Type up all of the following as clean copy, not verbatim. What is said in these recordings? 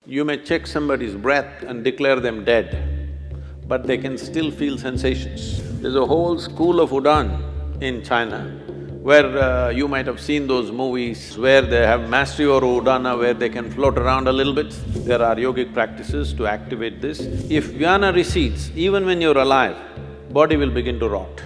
You may check somebody's breath and declare them dead, but they can still feel sensations. There's a whole school of Udon in China where you might have seen those movies where they have mastery over Udana, where they can float around a little bit. There are yogic practices to activate this. If jnana recedes, even when you're alive, body will begin to rot.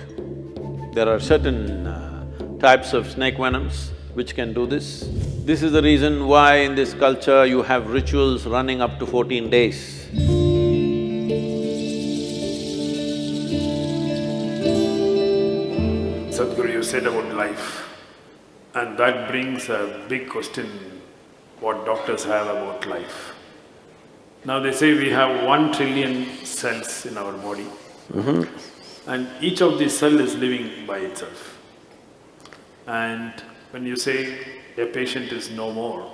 There are certain types of snake venoms which can do this. This is the reason why in this culture you have rituals running up to 14 days. Sadhguru, you said about life, and that brings a big question what doctors have about life. Now they say we have 1 trillion cells in our body, and each of these cells is living by itself. And when you say a patient is no more,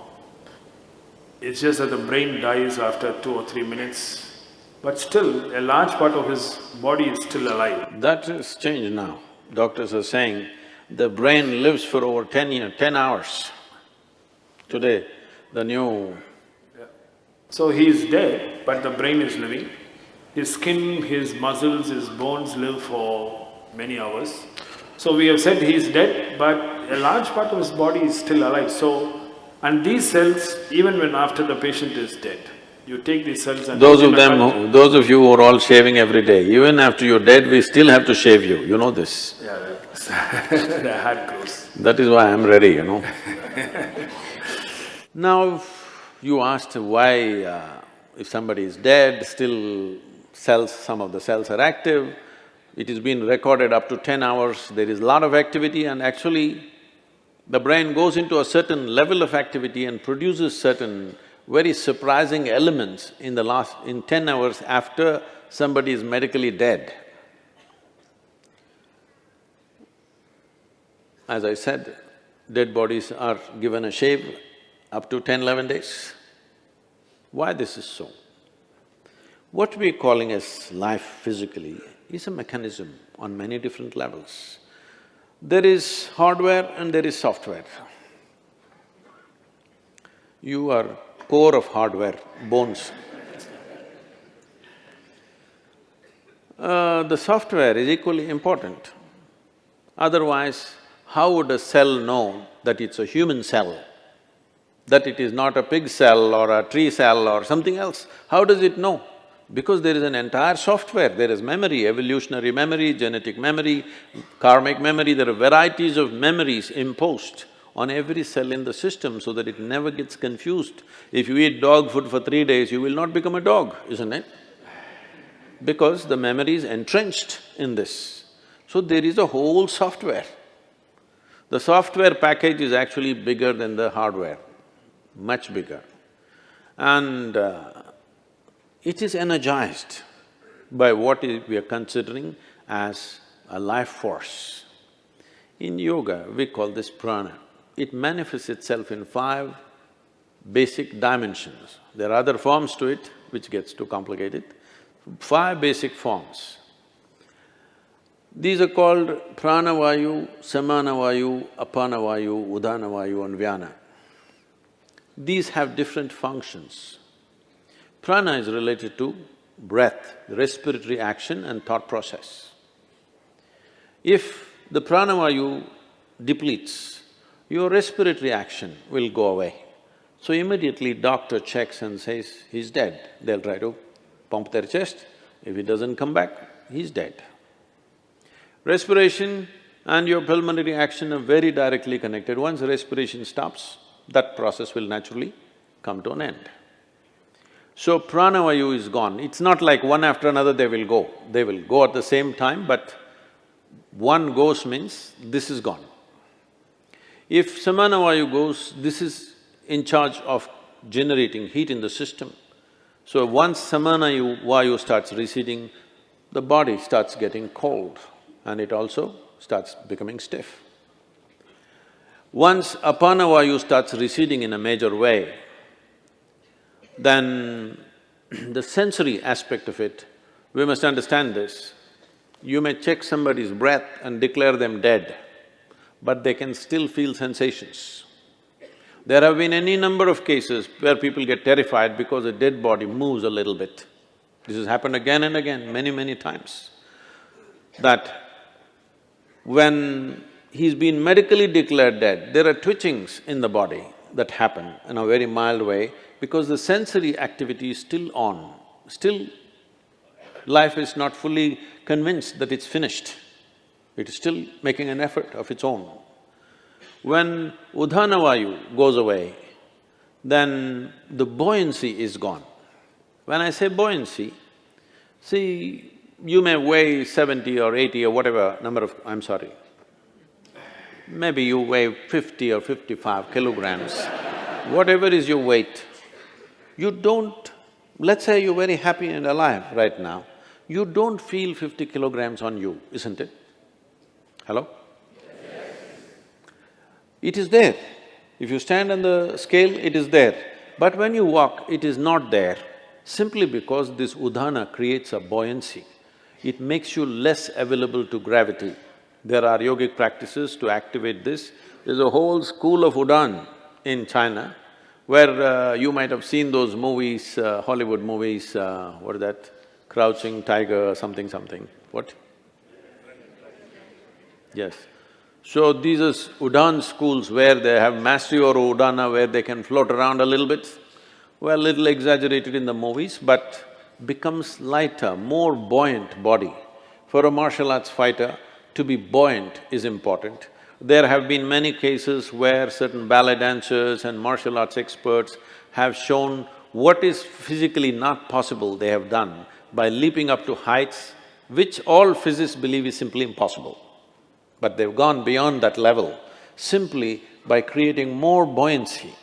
it's just that the brain dies after 2 or 3 minutes, but still a large part of his body is still alive. That has changed now. Doctors are saying the brain lives for over 10 hours. Today, the new… So he is dead, but the brain is living. His skin, his muscles, his bones live for many hours. So we have said he is dead, but a large part of his body is still alive. So, and these cells, even when after the patient is dead, you take these cells and… Those of you who are all shaving every day, even after you're dead, we still have to shave you, you know this. Yeah, the hair grows. That is why I'm ready, you know. Now, you asked why if somebody is dead, still some of the cells are active. It has been recorded up to 10 hours, there is a lot of activity, and actually the brain goes into a certain level of activity and produces certain very surprising elements in 10 hours after somebody is medically dead. As I said, dead bodies are given a shave up to 10, 11 days. Why this is so? What we're calling as life physically is a mechanism on many different levels. There is hardware and there is software. You are core of hardware, bones. The software is equally important. Otherwise, how would a cell know that it's a human cell, that it is not a pig cell or a tree cell or something else? How does it know? Because there is an entire software, there is memory, evolutionary memory, genetic memory, karmic memory, there are varieties of memories imposed on every cell in the system so that it never gets confused. If you eat dog food for 3 days, you will not become a dog, isn't it? Because the memory is entrenched in this. So there is a whole software. The software package is actually bigger than the hardware, much bigger. And it is energized by what we are considering as a life force. In yoga, we call this prana. It manifests itself in 5 basic dimensions. There are other forms to it, which gets too complicated. 5 basic forms. These are called pranavayu, samanavayu, apanavayu, udanavayu and vyana. These have different functions. Prana is related to breath, respiratory action and thought process. If the pranavayu depletes, your respiratory action will go away. So immediately doctor checks and says, he's dead. They'll try to pump their chest. If he doesn't come back, he's dead. Respiration and your pulmonary action are very directly connected. Once respiration stops, that process will naturally come to an end. So pranavayu is gone. It's not like one after another they will go. They will go at the same time, but one goes means this is gone. If samanavayu goes, this is in charge of generating heat in the system. So once samanavayu starts receding, the body starts getting cold and it also starts becoming stiff. Once apanavayu starts receding in a major way, then the sensory aspect of it, we must understand this. You may check somebody's breath and declare them dead, but they can still feel sensations. There have been any number of cases where people get terrified because a dead body moves a little bit. This has happened again and again, many times. That when he's been medically declared dead, there are twitchings in the body that happen in a very mild way because the sensory activity is still on. Still, life is not fully convinced that it's finished. It is still making an effort of its own. When Udhana Vayu goes away, then the buoyancy is gone. When I say buoyancy, see, you may weigh 70 or 80 or whatever number of… I'm sorry, maybe you weigh 50 or 55 kilograms. Whatever is your weight, you don't… let's say you're very happy and alive right now, you don't feel 50 kilograms on you, isn't it? Hello? It is there. If you stand on the scale, it is there. But when you walk, it is not there, simply because this udhana creates a buoyancy. It makes you less available to gravity. There are yogic practices to activate this. There's a whole school of Udan in China, where you might have seen those movies, Hollywood movies, what is that? Crouching Tiger, something. What? Yes. So these are Udan schools where they have mastery over Udana, where they can float around a little bit. Well, little exaggerated in the movies, but becomes lighter, more buoyant body. For a martial arts fighter, to be buoyant is important. There have been many cases where certain ballet dancers and martial arts experts have shown what is physically not possible they have done by leaping up to heights which all physicists believe is simply impossible. But they've gone beyond that level simply by creating more buoyancy.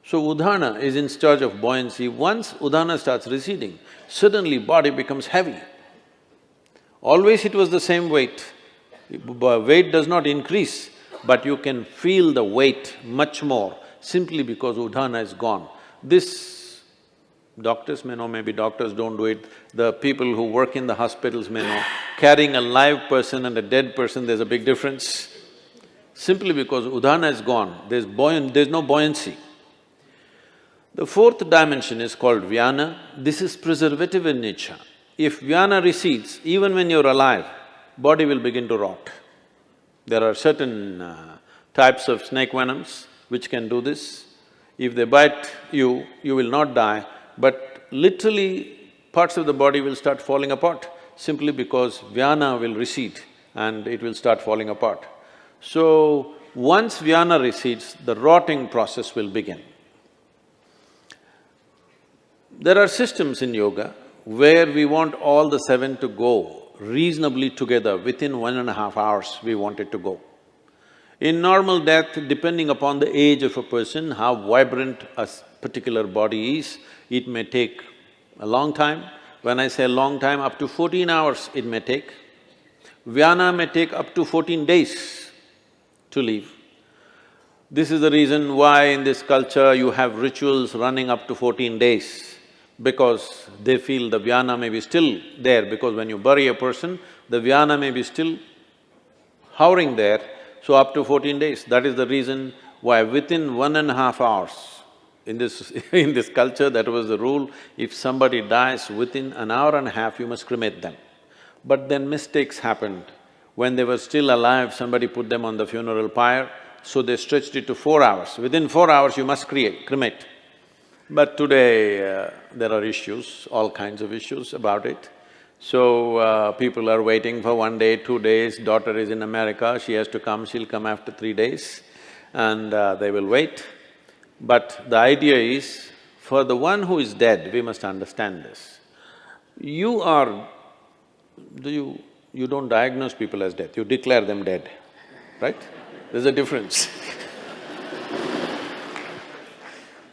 So Udhana is in charge of buoyancy. Once Udhana starts receding, suddenly body becomes heavy. Always it was the same weight. Weight does not increase, but you can feel the weight much more simply because Udhana is gone. This, doctors may know, maybe doctors don't do it, the people who work in the hospitals may know, carrying a live person and a dead person, there's a big difference. Simply because Udhana is gone, there's no buoyancy. The fourth dimension is called Vyana. This is preservative in nature. If Vyana recedes, even when you're alive, body will begin to rot. There are certain types of snake venoms which can do this. If they bite you, you will not die, but literally parts of the body will start falling apart simply because Vyana will recede and it will start falling apart. So, once Vyana recedes, the rotting process will begin. There are systems in yoga where we want all the seven to go reasonably together, within 1.5 hours we want it to go. In normal death, depending upon the age of a person, how vibrant a particular body is, it may take a long time. When I say long time, up to 14 hours it may take. Vyana may take up to 14 days to leave. This is the reason why in this culture you have rituals running up to 14 days, because they feel the Vyana may be still there, because when you bury a person, the Vyana may be still hovering there, so up to 14 days. That is the reason why within 1.5 hours, in this culture, that was the rule, if somebody dies within an hour and a half, you must cremate them. But then mistakes happened. When they were still alive, somebody put them on the funeral pyre, so they stretched it to 4 hours. Within 4 hours, you must cremate. But today, there are issues, all kinds of issues about it. So, people are waiting for 1 day, 2 days, daughter is in America, she has to come, she'll come after 3 days, and they will wait. But the idea is, for the one who is dead, we must understand this. You don't diagnose people as dead, you declare them dead, right? There's a difference.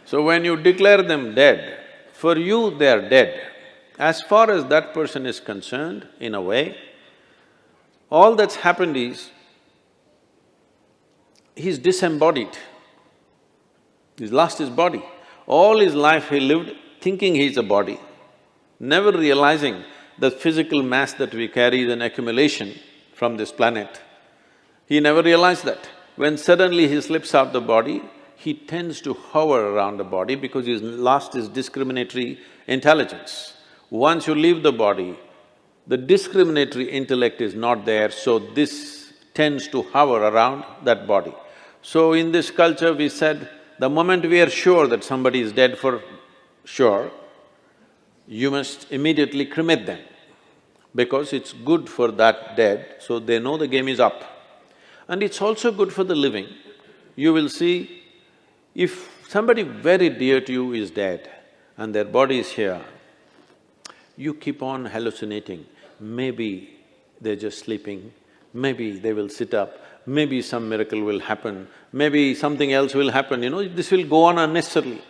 So when you declare them dead, for you they are dead. As far as that person is concerned, in a way, all that's happened is, he's disembodied. He's lost his body. All his life he lived thinking he's a body, never realizing the physical mass that we carry is an accumulation from this planet. He never realized that. When suddenly he slips out the body, he tends to hover around the body because he's lost his discriminatory intelligence. Once you leave the body, the discriminatory intellect is not there, so this tends to hover around that body. So in this culture we said, the moment we are sure that somebody is dead for sure, you must immediately cremate them, because it's good for that dead, so they know the game is up. And it's also good for the living. You will see, if somebody very dear to you is dead and their body is here, you keep on hallucinating. Maybe they're just sleeping, maybe they will sit up, maybe some miracle will happen, maybe something else will happen, this will go on unnecessarily.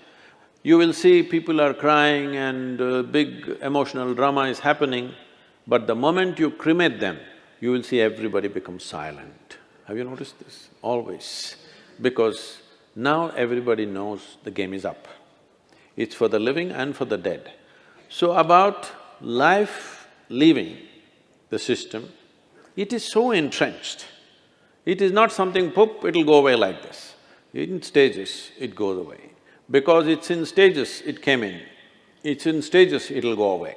You will see people are crying and big emotional drama is happening, but the moment you cremate them, you will see everybody become silent. Have you noticed this? Always. Because now everybody knows the game is up. It's for the living and for the dead. So about life leaving the system, it is so entrenched. It is not something, poop, it'll go away like this. In stages, it goes away. Because it's in stages, it came in. It's in stages, it'll go away.